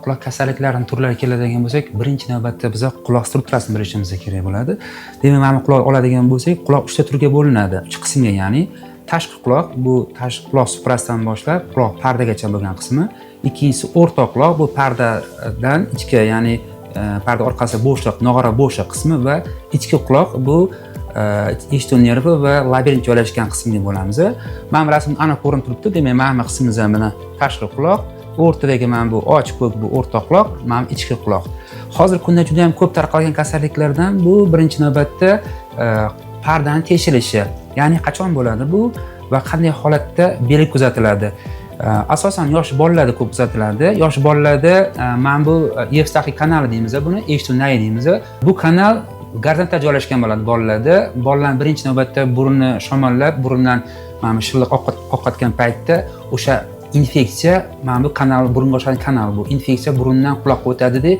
Quloq kasalliklarining turlariga keladigan bo'lsak, birinchi navbatda biz quloq strukturasini bilishimiz kerak bo'ladi. Demak, mana quloq oladigan bo'lsak, quloq 3 ta turga bo'linadi. 3 qismga, ya'ni tashqi quloq, bu tashqi quloq suprasidan boshlab quloq pardagacha bo'lgan qismi. Ikkinchisi o'rta quloq, bu pardadan ichki, ya'ni parda orqasi bo'shliq, nog'ora bo'shliq qismi va ichki quloq bu eshituv nervi va labirint joylashgan qismga bo'lamiz. Mana bu rasmda aniq ko'rinib turibdi. Demak, mana bu qismimiz ham mana tashqi quloq, o'rtadagi mana bu ochiq ko'k bu o'rta quloq, mana ichki quloq. Hozirgi kunda juda ham ko'p tarqalgan kasalliklardan bu birinchi navbatda pardani teshilishi. Ya'ni qachon bo'ladi bu va qanday holatda belgi kuzatiladi? Asosan yosh bolalarda ko'p kuzatiladi. Yosh bolalarda mana bu Evstaxiy kanali deymiz, buni eshituv nayi deymiz. Bu kanal gorizontal joylashgan bo'ladi bolalarda. Bolalar birinchi navbatda burunni shamollab, burundan mana bu shilliq oqayotgan paytda o'sha infeksiya mana bu kanal, burunga o'xshagan kanal, bu infeksiya burundan quloqqa o'tadi-da,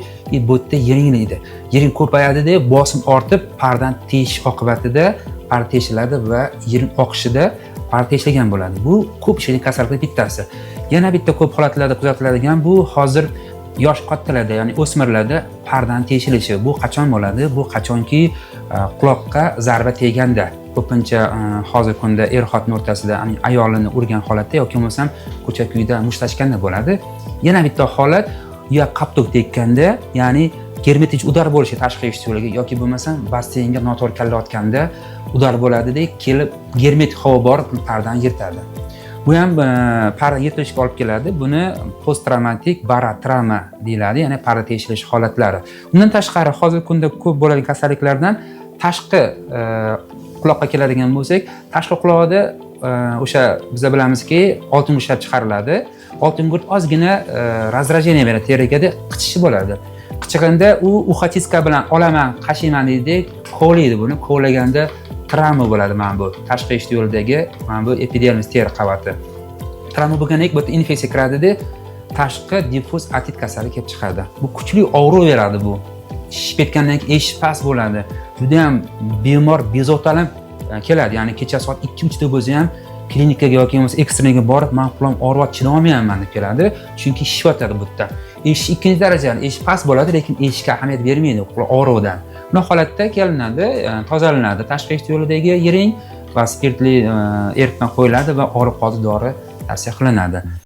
bu yerda yiringlaydi. Yiring ko'payadi-da, bosim ortib, pardani teshish oqibatida parda teshiladi va yiring oqishida parda teshilgan bo'ladi. Bu ko'p uchraydigan kasalliklardan bittasi. Yana bitta ko'p holatlarda kuzatiladigan bu hozir yosh kattalarda, ya'ni o'smirlarda pardani teshilishi. Bu qachon bo'ladi? Bu qachonki quloqqa zarba teganda. Ko'pincha hozirgi kunda er-xotin o'rtasida, ayolini urgan holatda yoki bo'lmasam ko'cha-kuyda mushtlashganda bo'ladi. Yana bitta holat uyoq qaptuk tekkanda, ya'ni germetik udar bo'lishi tashqi eshituv yo'liga yoki bo'lmasam basseynga noto'g'ri kallayotganda udar bo'ladi-da, kelib germetik havo bor pardani yirtadi. Bu ham parda yirtilishiga olib keladi. Buni post-travmatik barotrauma deyiladi, ya'ni parda teshilish holatlari. Undan tashqari hozirgi kunda ko'p bo'lgan kasalliklardan tashqi quloqqa keladigan bo'lsak, tashqi quloqda o'sha biz bilamizki, oltin ishlab chiqariladi. Oltin gurt ozgina razrajeniya beradi, teriga qichishi bo'ladi. Qichiganda u uxatiska bilan olaman, qashiyman deydi, kovlaydi buni. Kovlaganda travma bo'ladi mana bu tashqi eshituv yo'lidagi mana bu epidermis teri qavati. Travma bo'lgandan keyin bu yerda infeksiya kiradida, tashqi diffuz otit kasallik kelib chiqadi. Bu kuchli og'riq beradi bu. Shishib ketgandan keyin eshish past bo'ladi. Juda ham bemor bezovtalanib keladi. Ya'ni kecha soat 2-3 da bo'lsa ham klinikaga yoki bo'lmasa ekstreniga borib, men quloqim og'riyapti, chiday olmayapman deb keladi. Chunki shishyotadi bu yerda. Eshish ikkinchi darajali, eshish past bo'ladi, lekin eshishga ahamiyat bermaydi quloq og'riqdan. Buni holatda kelinadi, tozalanadi, tashqi eshituv yo'lidagi yiring va spirtli erkdan qo'yiladi va og'riq dori tavsiya qilinadi.